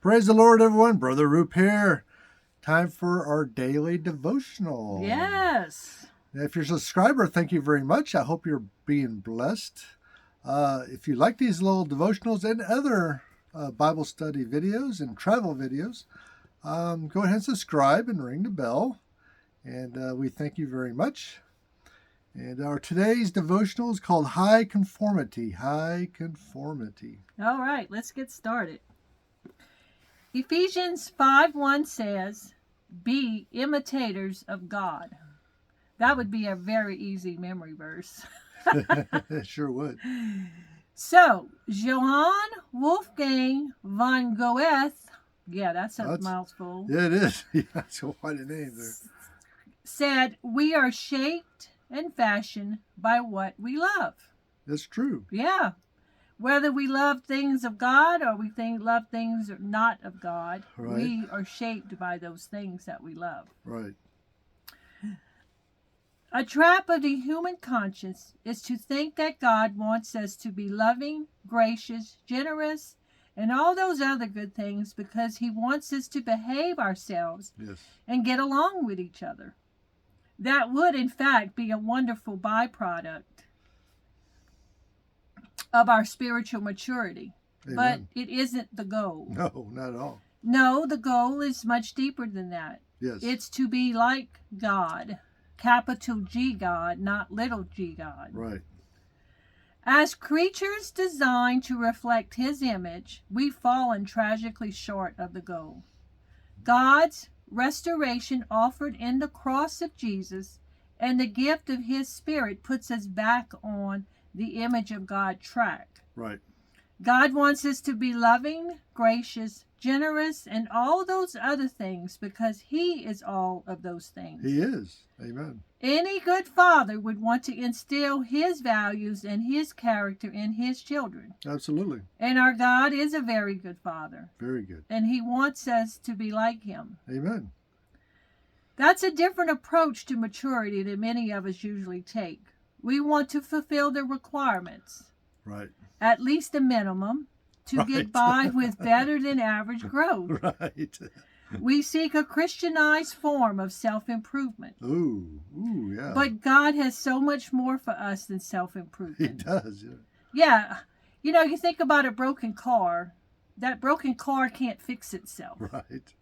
Praise the Lord, everyone. Brother Roop here. Time for our daily devotional. Yes. If you're a subscriber, thank you very much. I hope you're being blessed. If you like these little devotionals and other Bible study videos and travel videos, go ahead and subscribe and ring the bell. And we thank you very much. And our today's devotional is called High Conformity. High Conformity. All right, let's get started. Ephesians 5:1 says, "Be imitators of God." That would be a very easy memory verse. It sure would. So, Johann Wolfgang von Goethe, that's a mouthful. Yeah, it is. That's quite a name there. Said, "We are shaped and fashioned by what we love." That's true. Yeah. Whether we love things of God or we love things not of God, right. We are shaped by those things that we love. Right. A trap of the human conscience is to think that God wants us to be loving, gracious, generous, and all those other good things because he wants us to behave ourselves and get along with each other. That would, in fact, be a wonderful byproduct of our spiritual maturity. Amen. But it isn't the goal. No, not at all. No, the goal is much deeper than that. Yes. It's to be like God, capital G God, not little g God. Right. As creatures designed to reflect his image, we've fallen tragically short of the goal. God's restoration offered in the cross of Jesus and the gift of his Spirit puts us back on the image of God track. Right. God wants us to be loving, gracious, generous, and all those other things because he is all of those things. He is. Amen. Any good father would want to instill his values and his character in his children. Absolutely. And our God is a very good father. Very good. And he wants us to be like him. Amen. That's a different approach to maturity than many of us usually take. We want to fulfill the requirements. Right. At least the minimum to get by with better than average growth. Right. We seek a Christianized form of self-improvement. Ooh, yeah. But God has so much more for us than self-improvement. He does, yeah. Yeah. You think about a broken car. That broken car can't fix itself. Right.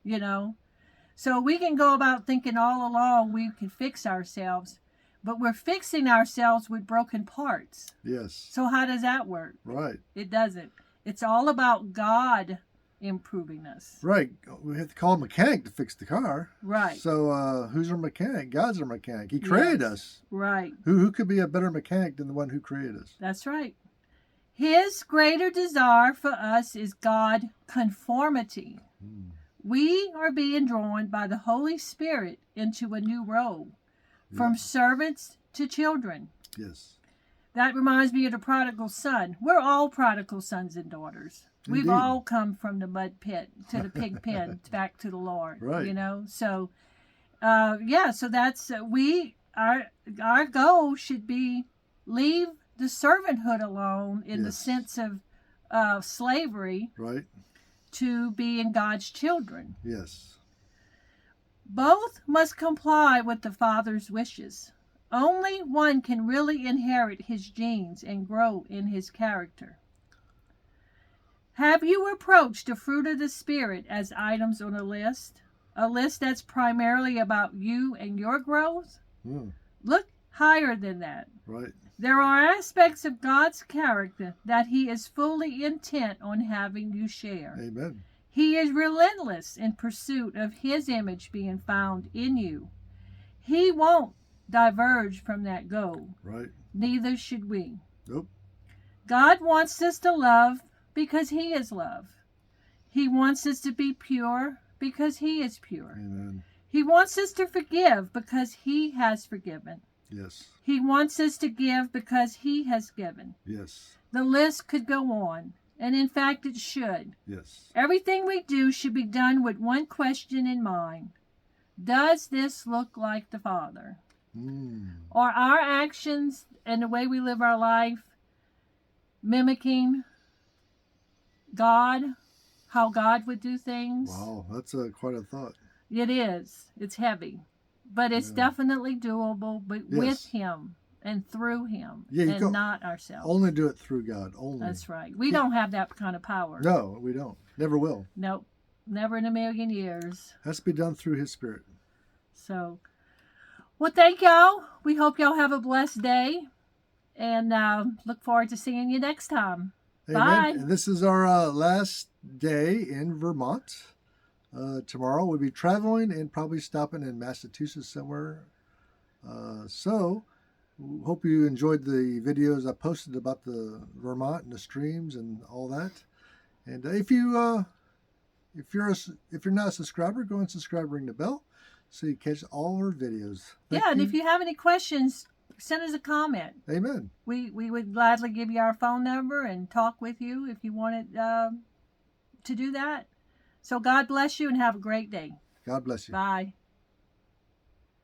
So we can go about thinking all along we can fix ourselves, but we're fixing ourselves with broken parts. Yes. So how does that work? Right. It doesn't. It's all about God improving us. Right. We have to call a mechanic to fix the car. Right. So who's our mechanic? God's our mechanic. He created us. Right. Who could be a better mechanic than the one who created us? That's right. His greater desire for us is God conformity. We are being drawn by the Holy Spirit into a new role, from servants to children. Yes. That reminds me of the prodigal son. We're all prodigal sons and daughters. Indeed. We've all come from the mud pit to the pig pen, back to the Lord. Right. So, so that's our goal should be leave the servanthood alone in the sense of slavery. Right. To being God's children. Yes. Both must comply with the Father's wishes. Only one can really inherit his genes and grow in his character. Have you approached the fruit of the Spirit as items on a list? A list that's primarily about you and your growth? Look higher than that. Right. There are aspects of God's character that he is fully intent on having you share. Amen. He is relentless in pursuit of his image being found in you. He won't diverge from that goal. Right. Neither should we. Nope. God wants us to love because he is love. He wants us to be pure because he is pure. Amen. He wants us to forgive because he has forgiven. Yes. He wants us to give because he has given. Yes. The list could go on, and in fact it should. Yes. Everything we do should be done with one question in mind. Does this look like the Father? Are our actions and the way we live our life mimicking God? how God would do things. Wow, that's quite a thought. It is. It's heavy, but it's Yeah. definitely doable. But with Yes. Him and through Him, Yeah, you and can not ourselves. only do it through God. Only. That's right. We Yeah. don't have that kind of power. No, we don't. Never will. Nope. Never in a million years. Has to be done through His Spirit. So, well, thank y'all. We hope y'all have a blessed day, and look forward to seeing you next time. Amen. Bye. And this is our last day in Vermont. Tomorrow we'll be traveling and probably stopping in Massachusetts somewhere. So, hope you enjoyed the videos I posted about the Vermont and the streams and all that. And if you're not a subscriber, go and subscribe, ring the bell, so you catch all our videos. Thank And you. if you have any questions, send us a comment. Amen. We would gladly give you our phone number and talk with you if you wanted to do that. So God bless you and have a great day. God bless you. Bye.